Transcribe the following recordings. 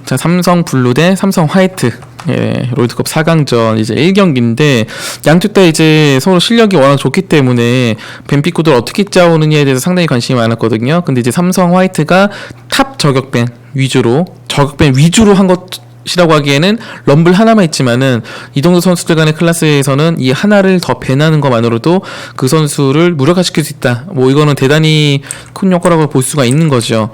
자, 삼성 블루 대 삼성 화이트. 예, 롤드컵 4강전 이제 1경기인데 양쪽 다 이제 서로 실력이 워낙 좋기 때문에 벤피구들 어떻게 짜오느냐에 대해서 상당히 관심이 많았거든요. 근데 이제 삼성 화이트가 탑 저격밴 위주로 한 것이라고 하기에는 럼블 하나만 있지만은 이 정도 선수들 간의 클래스에서는 이 하나를 더 밴하는 것만으로도 그 선수를 무력화시킬 수 있다. 뭐 이거는 대단히 큰 효과라고 볼 수가 있는 거죠.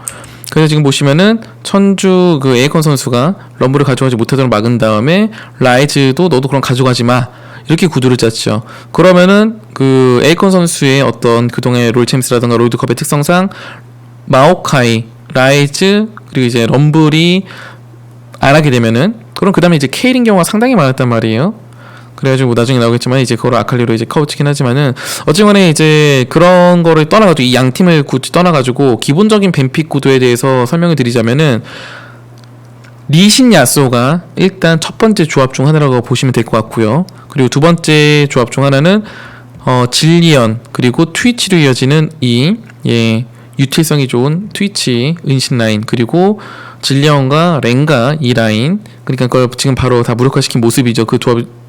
그래서 지금 보시면은 천주 그 에이컨 선수가 럼블을 가져가지 못하도록 막은 다음에 라이즈도 너도 그럼 가져가지 마 이렇게 구도를 짰죠. 그러면은 그 에이컨 선수의 어떤 그동안의 롤챔스라든가 롤드컵의 특성상 마오카이, 라이즈 그리고 이제 럼블이 안 하게 되면은 그럼 그 다음에 이제 케일인 경우가 상당히 많았단 말이에요. 그래가지고 뭐 나중에 나오겠지만 이제 그걸 아칼리로 이제 커브치긴 하지만은 어쨌거나 이제 그런 거를 떠나가지고 이 양 팀을 굳이 떠나가지고 기본적인 뱀픽 구도에 대해서 설명을 드리자면은 리신 야쏘가 일단 첫 번째 조합 중 하나라고 보시면 될 것 같고요. 그리고 두 번째 조합 중 하나는 질리언 그리고 트위치로 이어지는 이 유틸성이 좋은 트위치 은신 라인 그리고 질리언과 렌가 이 라인 그러니까 그걸 지금 바로 다 무력화시킨 모습이죠. 그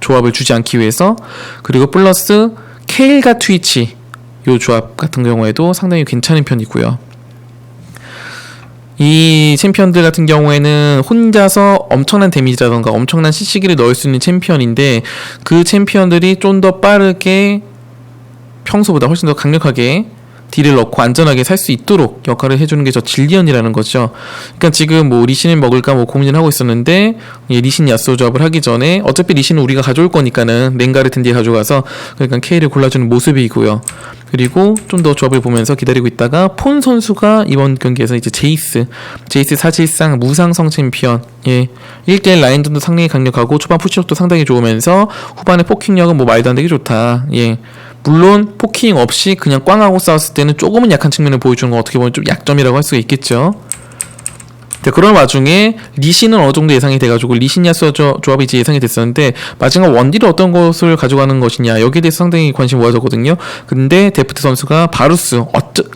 조합을 주지 않기 위해서. 그리고 플러스 케일과 트위치 요 조합 같은 경우에도 상당히 괜찮은 편이고요. 이 챔피언들 같은 경우에는 혼자서 엄청난 데미지라던가 엄청난 CC기를 넣을 수 있는 챔피언인데 그 챔피언들이 좀 더 빠르게 평소보다 훨씬 더 강력하게 딜을 넣고 안전하게 살 수 있도록 역할을 해주는 게 저 질리언이라는 거죠. 그러니까 지금 뭐 리신을 먹을까 뭐 고민을 하고 있었는데 리신 야쏘 조합을 하기 전에 어차피 리신은 우리가 가져올 거니까는 렌가를 든디에 가져가서 그러니까 K를 골라주는 모습이고요. 그리고 좀 더 조합을 보면서 기다리고 있다가 폰 선수가 이번 경기에서 이제 제이스 사실상 무상성 챔피언 1대1 라인전도 상당히 강력하고 초반 푸시력도 상당히 좋으면서 후반에 포킹력은 뭐 말도 안 되게 좋다. 물론 포킹 없이 그냥 꽝하고 싸웠을 때는 조금은 약한 측면을 보여주는 건 어떻게 보면 좀 약점이라고 할 수가 있겠죠. 그런 와중에 리신은 어느 정도 예상이 돼가지고 리신 야쏘 조합이 이제 예상이 됐었는데 마지막 원딜을 어떤 것을 가져가는 것이냐 여기에 대해서 상당히 관심이 모아졌거든요. 근데 데프트 선수가 바루스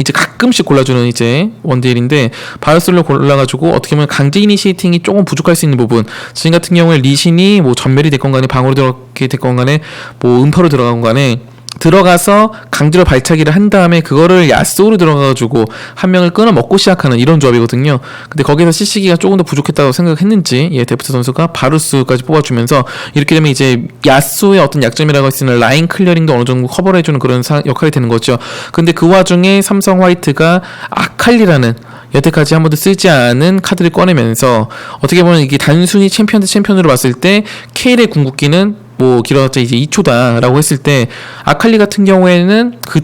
이제 가끔씩 골라주는 이제 원딜인데 바루스를 골라가지고 어떻게 보면 강제 이니시에이팅이 조금 부족할 수 있는 부분 지금 같은 경우에 리신이 뭐 전멸이 됐건 간에 방어로 들어가게 됐건 간에 뭐 음파로 들어간 간에 들어가서 강제로 발차기를 한 다음에 그거를 야쏘로 들어가가지고 한 명을 끊어 먹고 시작하는 이런 조합이거든요. 근데 거기서 CC기가 조금 더 부족했다고 생각했는지 데프트 선수가 바루스까지 뽑아주면서 이렇게 되면 이제 야쏘의 어떤 약점이라고 할 수 있는 라인 클리어링도 어느 정도 커버를 해주는 그런 역할이 되는 거죠. 근데 그 와중에 삼성 화이트가 아칼리라는 여태까지 한 번도 쓰지 않은 카드를 꺼내면서 어떻게 보면 이게 단순히 챔피언 대 챔피언으로 봤을 때 케일의 궁극기는 뭐 길어봤자 이제 2초다라고 했을 때 아칼리 같은 경우에는 그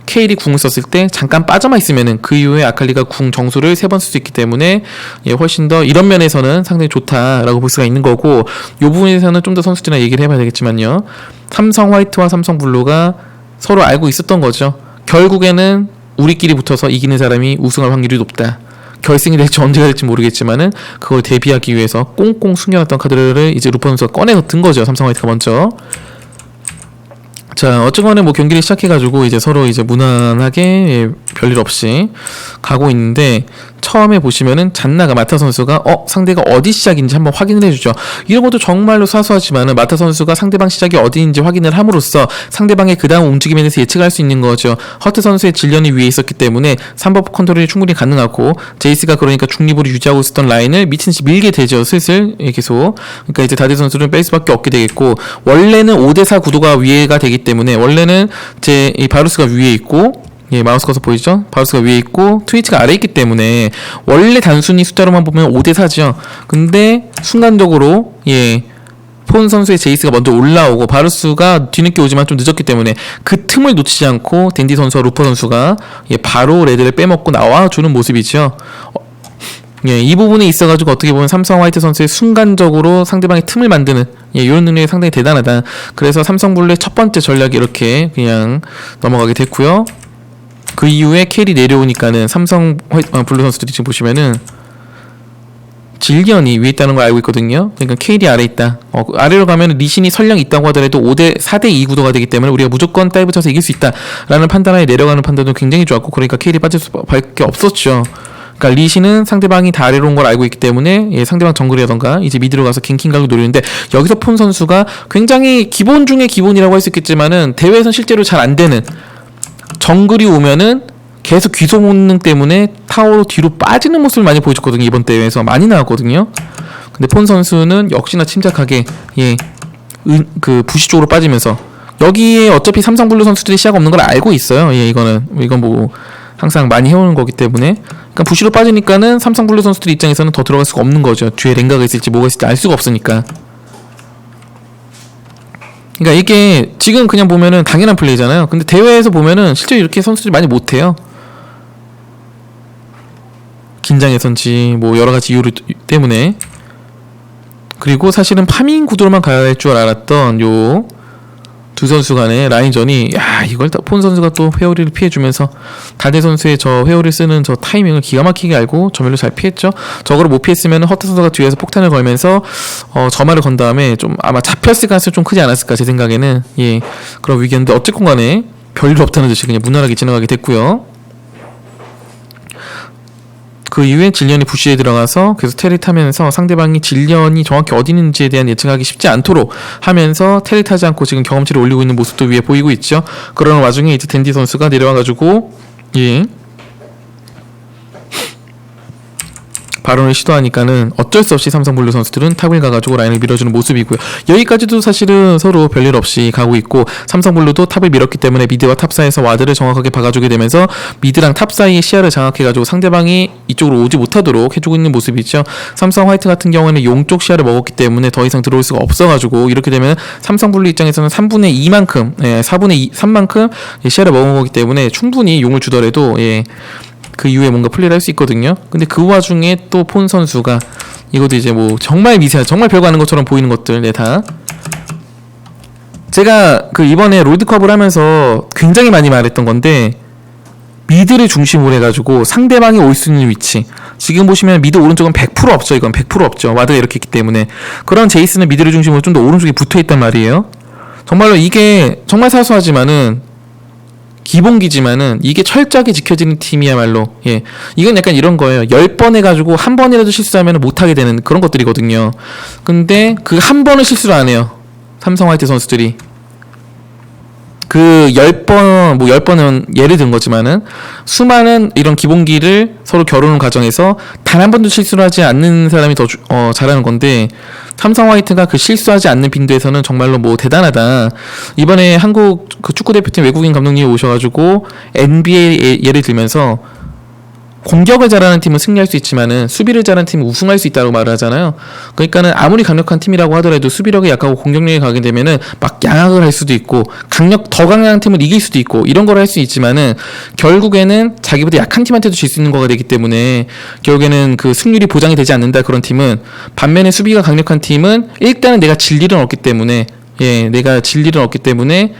케일이 궁을 썼을 때 잠깐 빠져만 있으면은 그 이후에 아칼리가 궁 정수를 3번 쓸 수 있기 때문에 훨씬 더 이런 면에서는 상당히 좋다라고 볼 수가 있는 거고 이 부분에서는 좀 더 선수들이랑 얘기를 해봐야 되겠지만요. 삼성 화이트와 삼성 블루가 서로 알고 있었던 거죠. 결국에는 우리끼리 붙어서 이기는 사람이 우승할 확률이 높다. 결승이 될지 언제가 될지 모르겠지만은 그걸 대비하기 위해서 꽁꽁 숨겨놨던 카드를 이제 루퍼 선수가 꺼내서 든 거죠. 삼성 화이트가 먼저. 자, 어쨌거나 뭐 경기를 시작해가지고 이제 서로 이제 무난하게 별일 없이 가고 있는데 처음에 보시면은 잔나가 마타 선수가 상대가 어디 시작인지 한번 확인을 해주죠. 이런 것도 정말로 사소하지만은 마타 선수가 상대방 시작이 어디인지 확인을 함으로써 상대방의 그 다음 움직임에 대해서 예측할 수 있는 거죠. 허트 선수의 질련이 위에 있었기 때문에 3버 컨트롤이 충분히 가능하고 제이스가 그러니까 중립으로 유지하고 있었던 라인을 미친듯이 밀게 되죠. 슬슬 계속. 그러니까 이제 다들 선수는 뺄 수밖에 없게 되겠고 원래는 5대4 구도가 위에가 되기 때문에 원래는 이 바루스가 위에 있고 마우스 커서 보이죠? 바루스가 위에 있고 트위치가 아래에 있기 때문에 원래 단순히 숫자로만 보면 5대4죠. 근데 순간적으로 폰 선수의 제이스가 먼저 올라오고 바루스가 뒤늦게 오지만 좀 늦었기 때문에 그 틈을 놓치지 않고 댄디 선수와 루퍼 선수가 바로 레드를 빼먹고 나와주는 모습이죠. 이 부분에 있어가지고 어떻게 보면 삼성 화이트 선수의 순간적으로 상대방의 틈을 만드는 이런 능력이 상당히 대단하다. 그래서 삼성 블루의 첫 번째 전략이 이렇게 그냥 넘어가게 됐고요. 그 이후에 켈이 내려오니까는 삼성 블루 선수들이 지금 보시면은 질리언이 위에 있다는 걸 알고 있거든요. 그러니까 케일이 아래에 있다. 아래로 가면 리신이 설령 있다고 하더라도 4대2 구도가 되기 때문에 우리가 무조건 다이브 쳐서 이길 수 있다라는 판단하에 내려가는 판단도 굉장히 좋았고 그러니까 케일이 빠질 수밖에 없었죠. 그러니까 리시는 상대방이 다 아래로 온 걸 알고 있기 때문에 예, 상대방 정글이라던가 이제 미드로 가서 갱킹각을 노리는데 여기서 폰 선수가 굉장히 기본 중에 기본이라고 할 수 있겠지만은 대회에서는 실제로 잘 안 되는 정글이 오면은 계속 귀소 본능 때문에 타워로 뒤로 빠지는 모습을 많이 보여줬거든요. 이번 대회에서 많이 나왔거든요. 근데 폰 선수는 역시나 침착하게 예, 그 부시 쪽으로 빠지면서 여기에 어차피 삼성블루 선수들이 시야가 없는 걸 알고 있어요. 예, 이건 뭐 항상 많이 해오는 거기 때문에 그러니까 부시로 빠지니까는 삼성블루 선수들 입장에서는 더 들어갈 수가 없는 거죠. 뒤에 랭가가 있을지 뭐가 있을지 알 수가 없으니까. 그러니까 이게 지금 그냥 보면은 당연한 플레이잖아요. 근데 대회에서 보면은 실제로 이렇게 선수들이 많이 못해요. 긴장해서인지 뭐 여러가지 이유 때문에. 그리고 사실은 파밍 구도로만 가야 할 줄 알았던 요 두 선수 간의 라인전이 야 이걸 폰 선수가 또 회오리를 피해주면서 달대 선수의 저 회오리 쓰는 저 타이밍을 기가 막히게 알고 저멸로 잘 피했죠. 저거를 못 피했으면 허타 선수가 뒤에서 폭탄을 걸면서 점화를 건 다음에 좀 아마 잡혔을 가능성이 좀 크지 않았을까 제 생각에는. 예, 그런 위기였는데 어쨌건 간에 별일 없다는 듯이 그냥 무난하게 지나가게 됐고요. 그 이후에 질련이 부시에 들어가서 계속 테리 타면서 상대방이 질련이 정확히 어디 있는지에 대한 예측하기 쉽지 않도록 하면서 테리 타지 않고 지금 경험치를 올리고 있는 모습도 위에 보이고 있죠. 그러는 와중에 이제 댄디 선수가 내려와가지고 예, 바론을 시도하니까는 어쩔 수 없이 삼성블루 선수들은 탑을 가가지고 라인을 밀어주는 모습이고요. 여기까지도 사실은 서로 별일 없이 가고 있고 삼성블루도 탑을 밀었기 때문에 미드와 탑 사이에서 와드를 정확하게 박아주게 되면서 미드랑 탑 사이의 시야를 장악해가지고 상대방이 이쪽으로 오지 못하도록 해주고 있는 모습이죠. 삼성 화이트 같은 경우에는 용 쪽 시야를 먹었기 때문에 더 이상 들어올 수가 없어가지고 이렇게 되면 삼성블루 입장에서는 3분의 2만큼 4분의 3만큼 시야를 먹은 거기 때문에 충분히 용을 주더라도 예, 그 이후에 뭔가 플레이를 할 수 있거든요. 근데 그 와중에 또 폰 선수가 이것도 이제 뭐 정말 미세한 정말 별거 아닌 것처럼 보이는 것들 네, 다 제가 그 이번에 롤드컵을 하면서 굉장히 많이 말했던 건데 미드를 중심으로 해가지고 상대방이 올 수 있는 위치 지금 보시면 미드 오른쪽은 100% 없죠. 이건 100% 없죠. 와드가 이렇게 있기 때문에 그런 제이스는 미드를 중심으로 좀 더 오른쪽에 붙어있단 말이에요. 정말로 이게 정말 사소하지만은 기본기지만은 이게 철저하게 지켜지는 팀이야말로 예, 이건 약간 이런 거예요. 10번 해가지고 한 번이라도 실수하면 못하게 되는 그런 것들이거든요. 근데 그 한 번을 실수를 안 해요. 삼성 화이트 선수들이 그 10번 뭐 10번은 예를 든 거지만은 수많은 이런 기본기를 서로 겨루는 과정에서 단 한 번도 실수를 하지 않는 사람이 더 잘하는 건데 삼성 화이트가 그 실수하지 않는 빈도에서는 정말로 뭐 대단하다. 이번에 한국 그 축구 대표팀 외국인 감독님이 오셔가지고 NBA 예를 들면서 공격을 잘하는 팀은 승리할 수 있지만은 수비를 잘하는 팀은 우승할 수 있다고 말을 하잖아요. 그러니까는 아무리 강력한 팀이라고 하더라도 수비력이 약하고 공격력이 가게 되면은 막 양악을 할 수도 있고 더 강력한 팀을 이길 수도 있고 이런 걸 할 수 있지만은 결국에는 자기보다 약한 팀한테도 질 수 있는 거가 되기 때문에 결국에는 그 승률이 보장이 되지 않는다. 그런 팀은 반면에 수비가 강력한 팀은 일단은 내가 질 일은 없기 때문에 내가 질 일은 없기 때문에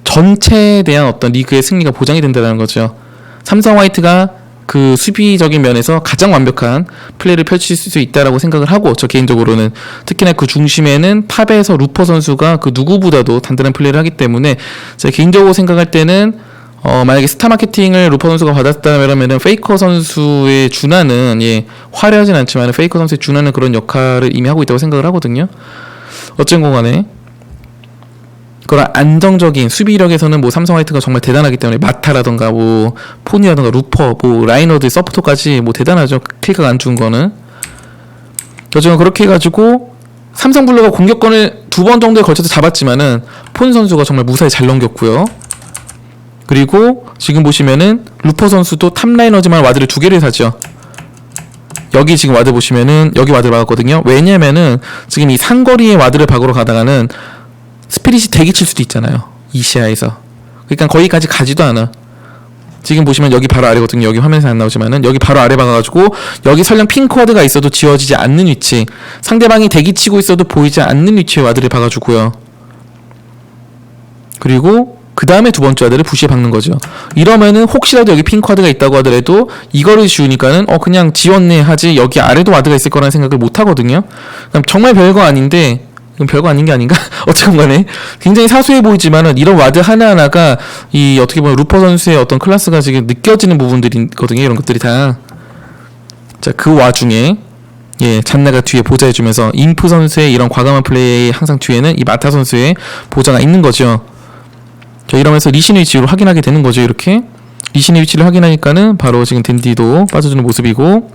전체에 대한 어떤 리그의 승리가 보장이 된다는 거죠. 삼성 화이트가 그 수비적인 면에서 가장 완벽한 플레이를 펼칠 수 있다라고 생각을 하고 저 개인적으로는 특히나 그 중심에는 탑에서 루퍼 선수가 그 누구보다도 단단한 플레이를 하기 때문에 제가 개인적으로 생각할 때는 만약에 스타 마케팅을 루퍼 선수가 받았다면은 페이커 선수의 준하는 화려하진 않지만 페이커 선수의 준하는 그런 역할을 이미 하고 있다고 생각을 하거든요. 어쨌건 간에 그런 안정적인 수비력에서는 뭐 삼성 화이트가 정말 대단하기 때문에 마타라던가 뭐 폰이라던가 루퍼 뭐 라이너드 서포터까지 뭐 대단하죠. 킬각 안 준 거는. 어쨌든 그렇게 해가지고 삼성블루가 공격권을 2번 정도에 걸쳐서 잡았지만은 폰 선수가 정말 무사히 잘 넘겼고요. 그리고 지금 보시면은 루퍼 선수도 탑라이너지만 와드를 2개를 사죠. 여기 지금 와드 보시면은 여기 와드를 박았거든요. 왜냐면은 지금 이 상거리에 와드를 박으러 가다가는 스피릿이 대기 칠 수도 있잖아요. 이 시야에서. 그러니까 거기까지 가지도 않아. 지금 보시면 여기 바로 아래거든요. 여기 화면에서 안 나오지만은 여기 바로 아래 박아가지고 여기 설령 핑크 와드가 있어도 지워지지 않는 위치, 상대방이 대기 치고 있어도 보이지 않는 위치에 와드를 박아주고요. 그리고 그 다음에 두 번째 와드를 부시에 박는 거죠. 이러면은 혹시라도 여기 핑크 와드가 있다고 하더라도 이거를 지우니까는 그냥 지웠네 하지 여기 아래도 와드가 있을 거라는 생각을 못 하거든요. 정말 별거 아닌데 이건 별거 아닌 게 아닌가? 어쨌건 간에 굉장히 사소해 보이지만은 이런 와드 하나하나가 이 어떻게 보면 루퍼 선수의 어떤 클래스가 지금 느껴지는 부분들이거든요. 이런 것들이 다. 자, 그 와중에 예, 잔나가 뒤에 보좌해주면서 인프 선수의 이런 과감한 플레이 항상 뒤에는 이 마타 선수의 보좌가 있는 거죠. 자, 이러면서 리신의 위치를 확인하게 되는 거죠. 이렇게 리신의 위치를 확인하니까는 바로 지금 댄디도 빠져주는 모습이고,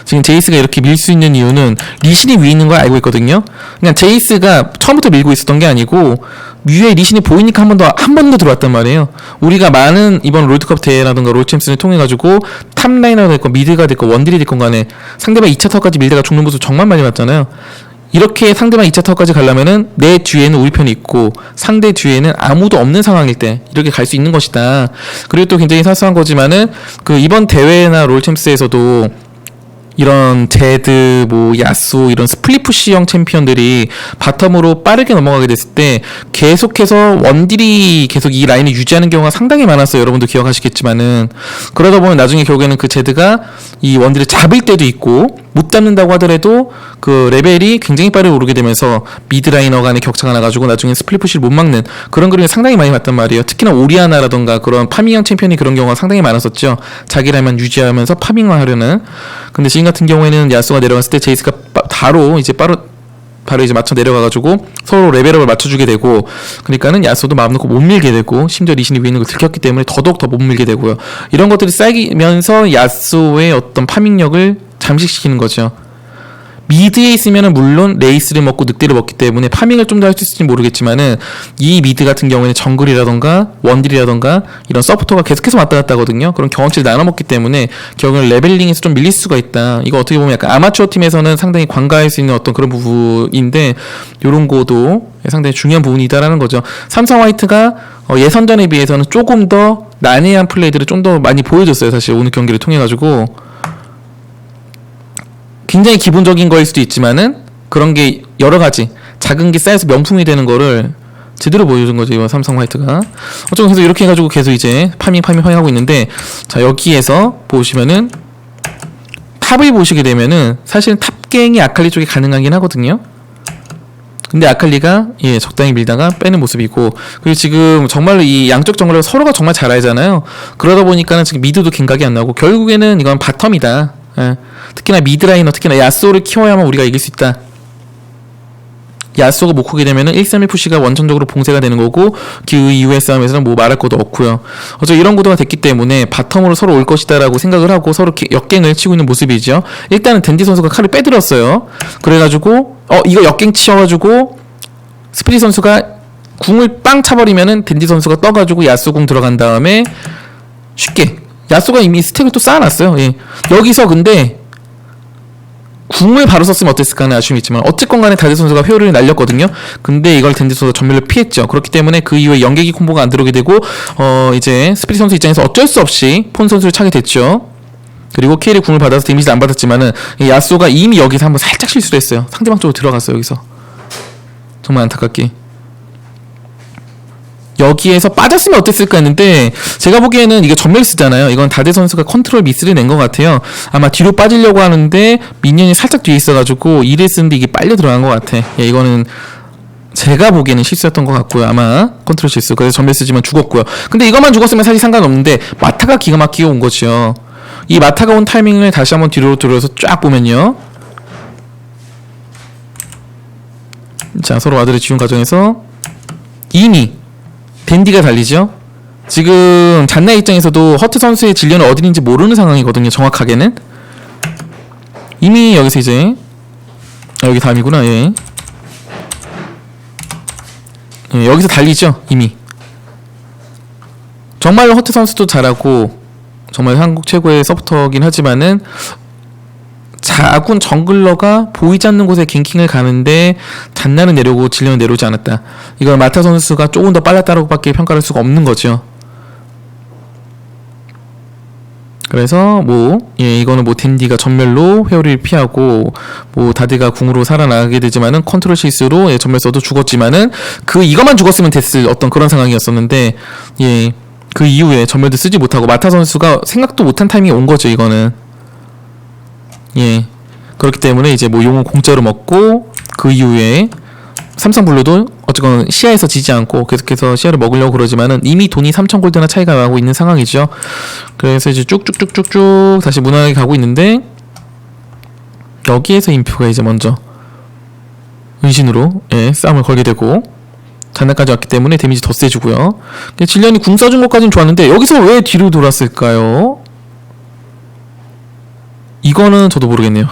지금 제이스가 이렇게 밀 수 있는 이유는 리신이 위에 있는 걸 알고 있거든요. 그냥 제이스가 처음부터 밀고 있었던 게 아니고 위에 리신이 보이니까 한 번 더 들어왔단 말이에요. 우리가 많은 이번 롤드컵 대회라든가 롤챔스를 통해 가지고 탑라이너가 됐건 미드가 됐건 원딜이 됐건 간에 상대방 2차 터까지 밀다가 죽는 모습 정말 많이 봤잖아요. 이렇게 상대방 2차 터까지 가려면은 내 뒤에는 우리 편이 있고 상대 뒤에는 아무도 없는 상황일 때 이렇게 갈 수 있는 것이다. 그리고 또 굉장히 사소한 거지만은 그 이번 대회나 롤챔스에서도 이런 제드, 뭐 야수 이런 스플릿푸시형 챔피언들이 바텀으로 빠르게 넘어가게 됐을 때 계속해서 원딜이 계속 이 라인을 유지하는 경우가 상당히 많았어요. 여러분도 기억하시겠지만은 그러다 보면 나중에 결국에는 그 제드가 이 원딜을 잡을 때도 있고 못 잡는다고 하더라도 그 레벨이 굉장히 빠르게 오르게 되면서 미드라이너 간의 격차가 나가지고 나중에 스플릿푸시를 못 막는 그런 그림이 상당히 많이 봤단 말이에요. 특히나 오리아나라던가 그런 파밍형 챔피언이 그런 경우가 상당히 많았었죠. 자기 라인만 유지하면서 파밍만 하려는. 근데 지금 같은 경우에는 야수가 내려갔을 때 제이스가 바로 이제 맞춰 내려가가지고 서로 레벨업을 맞춰주게 되고, 그러니까는 야수도 마음 놓고 못 밀게 되고 심지어 리신이 위에 있는 걸 들켰기 때문에 더더욱 더 못 밀게 되고요. 이런 것들이 쌓이면서 야수의 어떤 파밍력을 잠식시키는 거죠. 미드에 있으면은 물론 레이스를 먹고 늑대를 먹기 때문에 파밍을 좀 더 할 수 있을지 모르겠지만은 이 미드 같은 경우에는 정글이라던가 원딜이라던가 이런 서포터가 계속해서 왔다 갔다 하거든요. 그런 경험치를 나눠 먹기 때문에 결국은 레벨링에서 좀 밀릴 수가 있다. 이거 어떻게 보면 약간 아마추어 팀에서는 상당히 관가할 수 있는 어떤 그런 부분인데 요런 거도 상당히 중요한 부분이다라는 거죠. 삼성 화이트가 예선전에 비해서는 조금 더 난해한 플레이들을 좀 더 많이 보여줬어요. 사실 오늘 경기를 통해 가지고 굉장히 기본적인 거일 수도 있지만은 그런 게 여러 가지 작은 게 쌓여서 명품이 되는 거를 제대로 보여준 거죠, 이번 삼성 화이트가. 어쨌든 그래서 이렇게 해가지고 계속 이제 파밍 하고 있는데, 자, 여기에서 보시면은 탑을 보시게 되면은 사실은 탑갱이 아칼리 쪽에 가능하긴 하거든요. 근데 아칼리가 예 적당히 밀다가 빼는 모습이고, 그리고 지금 정말로 이 양쪽 정글을 서로가 정말 잘 알잖아요. 그러다 보니까는 지금 미드도 갱각이 안 나고 결국에는 이건 바텀이다. 예. 특히나 미드라이너, 특히나 야쏘를 키워야만 우리가 이길 수 있다. 야쏘가 못 크게 되면은 131푸시가 원천적으로 봉쇄가 되는 거고 그 이후의 싸움에서는 뭐 말할 것도 없고요. 어차피 이런 구도가 됐기 때문에 바텀으로 서로 올 것이다 라고 생각을 하고 서로 역갱을 치고 있는 모습이죠. 일단은 댄디 선수가 칼을 빼들었어요. 그래가지고 이거 역갱 치셔가지고 스피릿 선수가 궁을 빵 차버리면은 댄디 선수가 떠가지고 야쏘 궁 들어간 다음에 쉽게 야쏘가 이미 스택을 또 쌓아놨어요. 예. 여기서 근데 궁을 바로 썼으면 어땠을까 하는 아쉬움이 있지만 어쨌건 간에 다드 선수가 회오리를 날렸거든요. 근데 이걸 댄디 선수가 전멸로 피했죠. 그렇기 때문에 그 이후에 연계기 콤보가 안 들어오게 되고 이제 스피릿 선수 입장에서 어쩔 수 없이 폰 선수를 차게 됐죠. 그리고 케일이 궁을 받아서 데미지를 안 받았지만은 야쏘가 이미 여기서 한번 살짝 실수를 했어요. 상대방 쪽으로 들어갔어요. 여기서 정말 안타깝게 여기에서 빠졌으면 어땠을까 했는데 제가 보기에는 이게 전멸스잖아요. 이건 다대 선수가 컨트롤 미스를 낸 것 같아요. 아마 뒤로 빠지려고 하는데 미니언이 살짝 뒤에 있어가지고 이를 쓰는데 이게 빨려 들어간 것 같아. 예, 이거는 제가 보기에는 실수였던 것 같고요. 아마 컨트롤 실수. 그래서 전멸 쓰지만 죽었고요. 근데 이것만 죽었으면 사실 상관없는데 마타가 기가 막히게 온 거죠. 이 마타가 온 타이밍을 다시 한번 뒤로 들어서 쫙 보면요. 자, 서로 와드를 지운 과정에서 이미 댄디가 달리죠. 지금 잔나 입장에서도 허트 선수의 진료는 어디 있는지 모르는 상황이거든요. 정확하게는 이미 여기서 이제 여기 다음이구나. 예. 예, 여기서 달리죠. 이미 정말로 허트 선수도 잘하고 정말 한국 최고의 서포터긴 하지만은 자군 정글러가 보이지 않는 곳에 갱킹을 가는데 잔나는 내려오고 진료는 내려오지 않았다. 이걸 마타 선수가 조금 더 빨랐다고 밖에 평가할 수가 없는 거죠. 그래서 이거는 댄디가 전멸로 회오리를 피하고 다드가 궁으로 살아나가게 되지만은 컨트롤 실수로 전멸 써도 죽었지만은 이것만 죽었으면 됐을 어떤 그런 상황이었었는데 그 이후에 전멸도 쓰지 못하고 마타 선수가 생각도 못한 타이밍이 온 거죠. 이거는 그렇기 때문에 이제 용은 공짜로 먹고 그 이후에 삼성블루도 어쨌건 시야에서 지지 않고 계속해서 시야를 먹으려고 그러지만은 이미 돈이 3,000골드나 차이가 나고 있는 상황이죠. 그래서 이제 쭉쭉쭉쭉쭉 다시 무난하게 가고 있는데 여기에서 인표가 이제 먼저 은신으로 싸움을 걸게 되고 잔나까지 왔기 때문에 데미지 더 세지고요. 질련이 궁 써준 것까지는 좋았는데 여기서 왜 뒤로 돌았을까요? 이거는 저도 모르겠네요.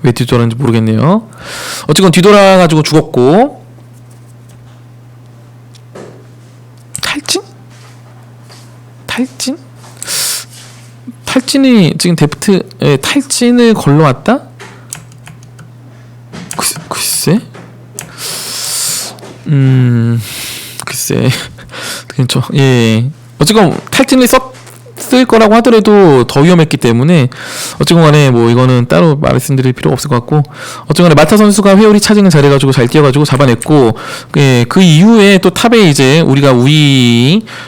왜 뒤돌았는지 모르겠네요. 어쨌건 뒤돌아가지고 죽었고 탈진? 탈진이 지금 데프트에 탈진을 걸러왔다? 글쎄? 글쎄. 그렇죠. 어쨌건 탈진을 쓸 거라고 하더라도 더 위험했기 때문에 어쨌건 간에 뭐 이거는 따로 말씀드릴 필요가 없을 것 같고 어쨌건 간에 마타 선수가 회오리 차징을 잘해가지고 잘 뛰어가지고 잡아냈고 그 이후에 또 탑에 이제 우리가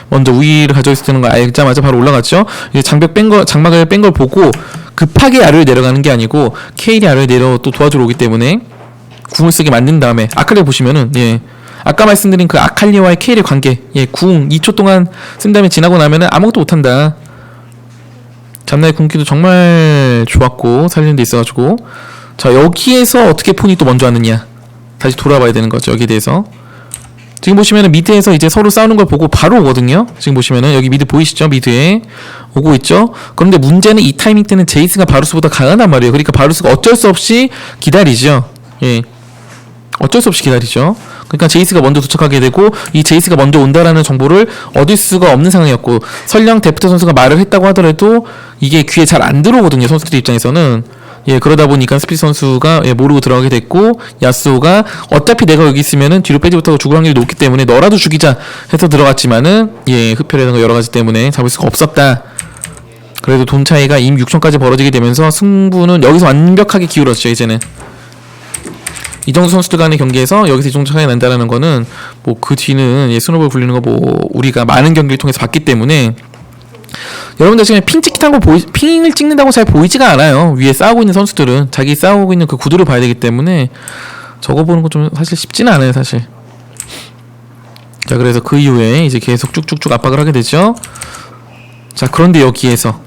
먼저 우위를 가지고 있었다는 걸 알자마자 바로 올라갔죠. 이제 장막을 뺀 걸 보고 급하게 아래로 내려가는 게 아니고 케일이 아래로 내려 또 도와주러 오기 때문에 궁을 쓰게 만든 다음에 아칼리 보시면은 아까 말씀드린 그 아칼리와의 케일의 관계 궁 2초 동안 쓴 다음에 지나고 나면은 아무것도 못한다. 잡나의 궁기도 정말 좋았고 살리는 데 있어가지고 자 여기에서 어떻게 폰이 또 먼저 왔느냐 다시 돌아봐야 되는 거죠. 여기에 대해서 지금 보시면은 미드에서 이제 서로 싸우는 걸 보고 바로 오거든요. 지금 보시면은 여기 미드 보이시죠? 미드에 오고 있죠. 그런데 문제는 이 타이밍 때는 제이스가 바루스보다 강하단 말이에요. 그러니까 바루스가 어쩔 수 없이 기다리죠. 어쩔 수 없이 기다리죠. 그러니까 제이스가 먼저 도착하게 되고 이 제이스가 먼저 온다라는 정보를 얻을 수가 없는 상황이었고 설령 데프트 선수가 말을 했다고 하더라도 이게 귀에 잘 안 들어오거든요. 선수들 입장에서는 그러다 보니까 스피드 선수가 모르고 들어가게 됐고 야스오가 어차피 내가 여기 있으면은 뒤로 빼지 못하고 죽을 확률이 높기 때문에 너라도 죽이자 해서 들어갔지만은 흡혈이라든가 여러가지 때문에 잡을 수가 없었다. 그래도 돈 차이가 임 6천까지 벌어지게 되면서 승부는 여기서 완벽하게 기울었죠. 이제는 이 정도 선수들 간의 경기에서 여기서 이 정도 차이가 난다라는 거는 뭐 그 뒤는 스노볼 굴리는 거 뭐 우리가 많은 경기를 통해서 봤기 때문에 여러분들 지금 핑을 찍는다고 잘 보이지가 않아요. 위에 싸우고 있는 선수들은 자기 싸우고 있는 그 구도를 봐야 되기 때문에 저거 보는 거 좀 사실 쉽지는 않아요, 사실. 자, 그래서 그 이후에 이제 계속 쭉쭉쭉 압박을 하게 되죠. 자, 그런데 여기에서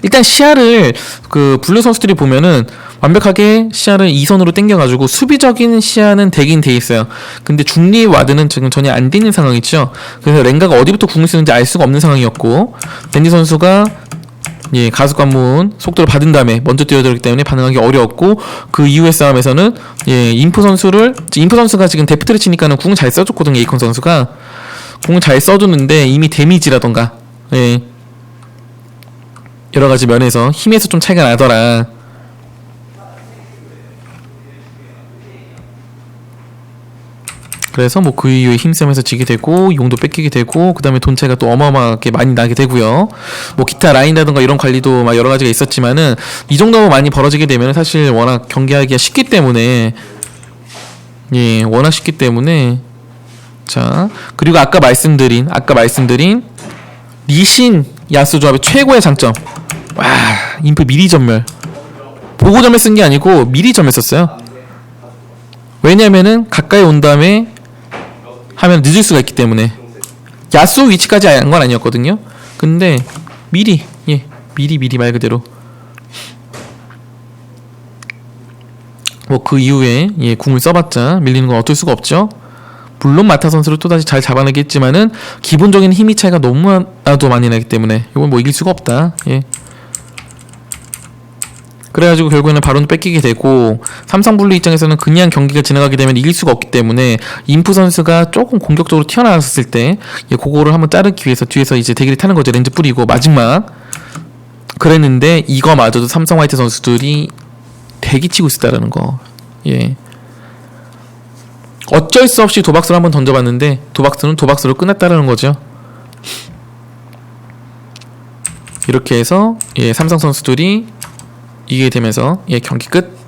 일단 시야를 그 블루 선수들이 보면은 완벽하게 시야를 2선으로 당겨가지고 수비적인 시야는 되긴 돼 있어요. 근데 중리 와드는 지금 전혀 안 되는 상황이죠. 그래서 렌가가 어디부터 궁을 쓰는지 알 수가 없는 상황이었고 댄디 선수가 가속 관문 속도를 받은 다음에 먼저 뛰어들었기 때문에 반응하기 어려웠고 그 이후의 싸움에서는 인프 선수가 지금 데프트를 치니까는 궁을 잘 써줬거든요. 에이컨 선수가 궁을 잘 써줬는데 이미 데미지라던가 여러가지 면에서 힘에서 좀 차이가 나더라. 그래서 뭐 그 이후에 힘싸움에서 지게 되고 용도 뺏기게 되고 그 다음에 돈 차이가 또 어마어마하게 많이 나게 되고요. 뭐 기타 라인이라든가 이런 관리도 막 여러 가지가 있었지만은 이 정도 많이 벌어지게 되면 사실 워낙 경기하기가 쉽기 때문에 워낙 쉽기 때문에 자 그리고 아까 말씀드린 리신 야스 조합의 최고의 장점 인프 미리 전멸 보고 전멸 쓴 게 아니고 미리 전멸 썼어요. 왜냐면은 가까이 온 다음에 하면 늦을 수가 있기 때문에 야스오 위치까지 한 건 아니었거든요. 근데 미리 말 그대로 뭐 그 이후에 궁을 써봤자 밀리는 건 어쩔 수가 없죠. 물론 마타 선수를 또다시 잘 잡아내겠지만은 기본적인 힘이 차이가 너무나도 많이 나기 때문에 이건 뭐 이길 수가 없다. 그래가지고 결국에는 바론도 뺏기게 되고 삼성블루 입장에서는 그냥 경기가 지나가게 되면 이길 수가 없기 때문에 인프 선수가 조금 공격적으로 튀어나왔을 때 그거를 한번 자르기 위해서 뒤에서 이제 대기를 타는 거죠. 렌즈 뿌리고 마지막 그랬는데 이거마저도 삼성 화이트 선수들이 대기치고 있었다라는 거. 어쩔 수 없이 도박수를 한번 던져봤는데 도박수는 도박수로 끝났다라는 거죠. 이렇게 해서 삼성 선수들이 이기게 되면서 경기 끝.